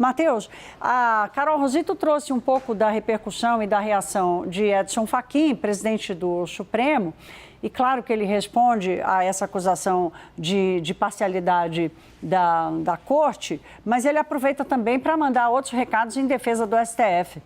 Matheus, a Carol Rosito trouxe um pouco da repercussão e da reação de Edson Fachin, presidente do Supremo, e claro que ele responde a essa acusação de parcialidade da Corte, mas ele aproveita também para mandar outros recados em defesa do STF.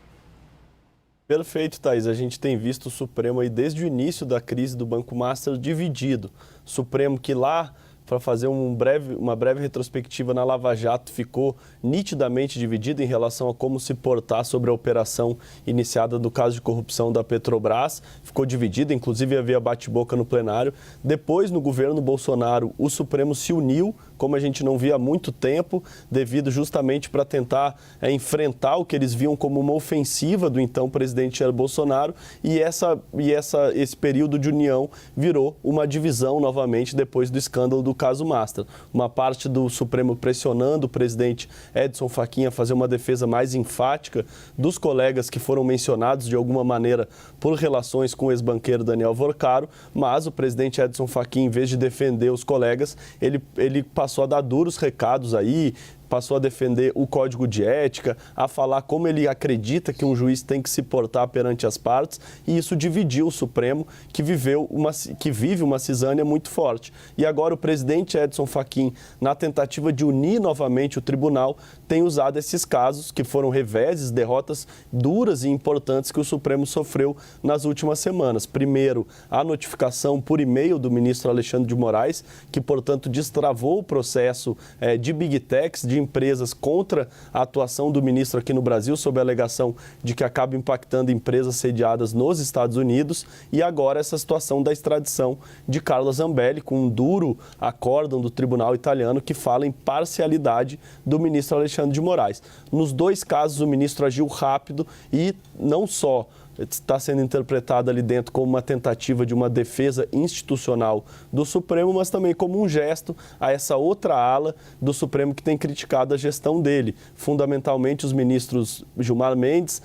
Perfeito, Thaís. A gente tem visto o Supremo aí desde o início da crise do Banco Master dividido. Supremo que lá, para fazer uma breve retrospectiva na Lava Jato, ficou nitidamente dividido em relação a como se portar sobre a operação iniciada do caso de corrupção da Petrobras. Ficou dividido, inclusive havia bate-boca no plenário. Depois, no governo Bolsonaro, o Supremo se uniu, como a gente não via há muito tempo, devido justamente para tentar enfrentar o que eles viam como uma ofensiva do então presidente Jair Bolsonaro, e esse período de união virou uma divisão novamente depois do escândalo do caso Master. Uma parte do Supremo pressionando o presidente Edson Fachin a fazer uma defesa mais enfática dos colegas que foram mencionados de alguma maneira por relações com o ex-banqueiro Daniel Vorcaro, mas o presidente Edson Fachin, em vez de defender os colegas, ele passou a dar duros recados aí, passou a defender o código de ética, a falar como ele acredita que um juiz tem que se portar perante as partes, e isso dividiu o Supremo, que vive uma cisânia muito forte. E agora o presidente Edson Fachin, na tentativa de unir novamente o tribunal, tem usado esses casos, que foram reveses, derrotas duras e importantes que o Supremo sofreu nas últimas semanas. Primeiro, a notificação por e-mail do ministro Alexandre de Moraes, que, portanto, destravou o processo de Big Techs, de empresas contra a atuação do ministro aqui no Brasil, sob a alegação de que acaba impactando empresas sediadas nos Estados Unidos, e agora essa situação da extradição de Carla Zambelli, com um duro acórdão do tribunal italiano que fala em parcialidade do ministro Alexandre de Moraes. Nos dois casos, o ministro agiu rápido e não só está sendo interpretada ali dentro como uma tentativa de uma defesa institucional do Supremo, mas também como um gesto a essa outra ala do Supremo que tem criticado a gestão dele, fundamentalmente os ministros Gilmar Mendes,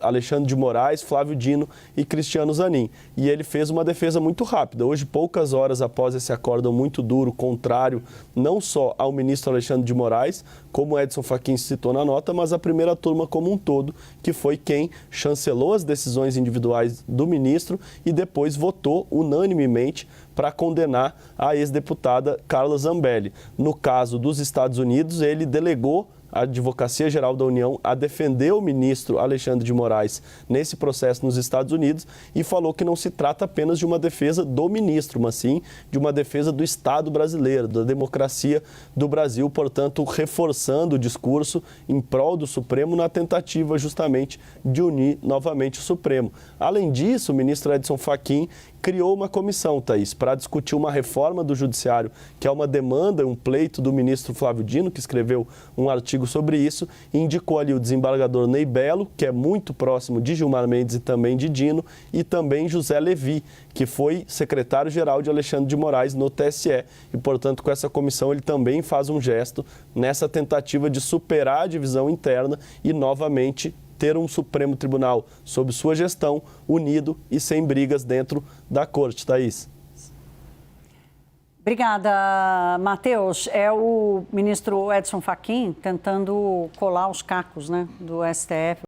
Alexandre de Moraes, Flávio Dino e Cristiano Zanin. E ele fez uma defesa muito rápida. Hoje, poucas horas após esse acórdão muito duro, contrário não só ao ministro Alexandre de Moraes, como Edson Fachin citou na nota, mas a primeira turma como um todo, que foi quem chancelou as decisões individuais do ministro e depois votou unanimemente para condenar a ex-deputada Carla Zambelli. No caso dos Estados Unidos, ele delegou a Advocacia Geral da União a defender o ministro Alexandre de Moraes nesse processo nos Estados Unidos e falou que não se trata apenas de uma defesa do ministro, mas sim de uma defesa do Estado brasileiro, da democracia do Brasil, portanto, reforçando o discurso em prol do Supremo na tentativa justamente de unir novamente o Supremo. Além disso, o ministro Edson Fachin criou uma comissão, Thaís, para discutir uma reforma do Judiciário, que é uma demanda, um pleito do ministro Flávio Dino, que escreveu um artigo sobre isso, e indicou ali o desembargador Ney Bello, que é muito próximo de Gilmar Mendes e também de Dino, e também José Levi, que foi secretário-geral de Alexandre de Moraes no TSE. E, portanto, com essa comissão ele também faz um gesto nessa tentativa de superar a divisão interna e, novamente, ter um Supremo Tribunal sob sua gestão, unido e sem brigas dentro da Corte. Thaís. Obrigada, Matheus. É o ministro Edson Fachin tentando colar os cacos, né, do STF.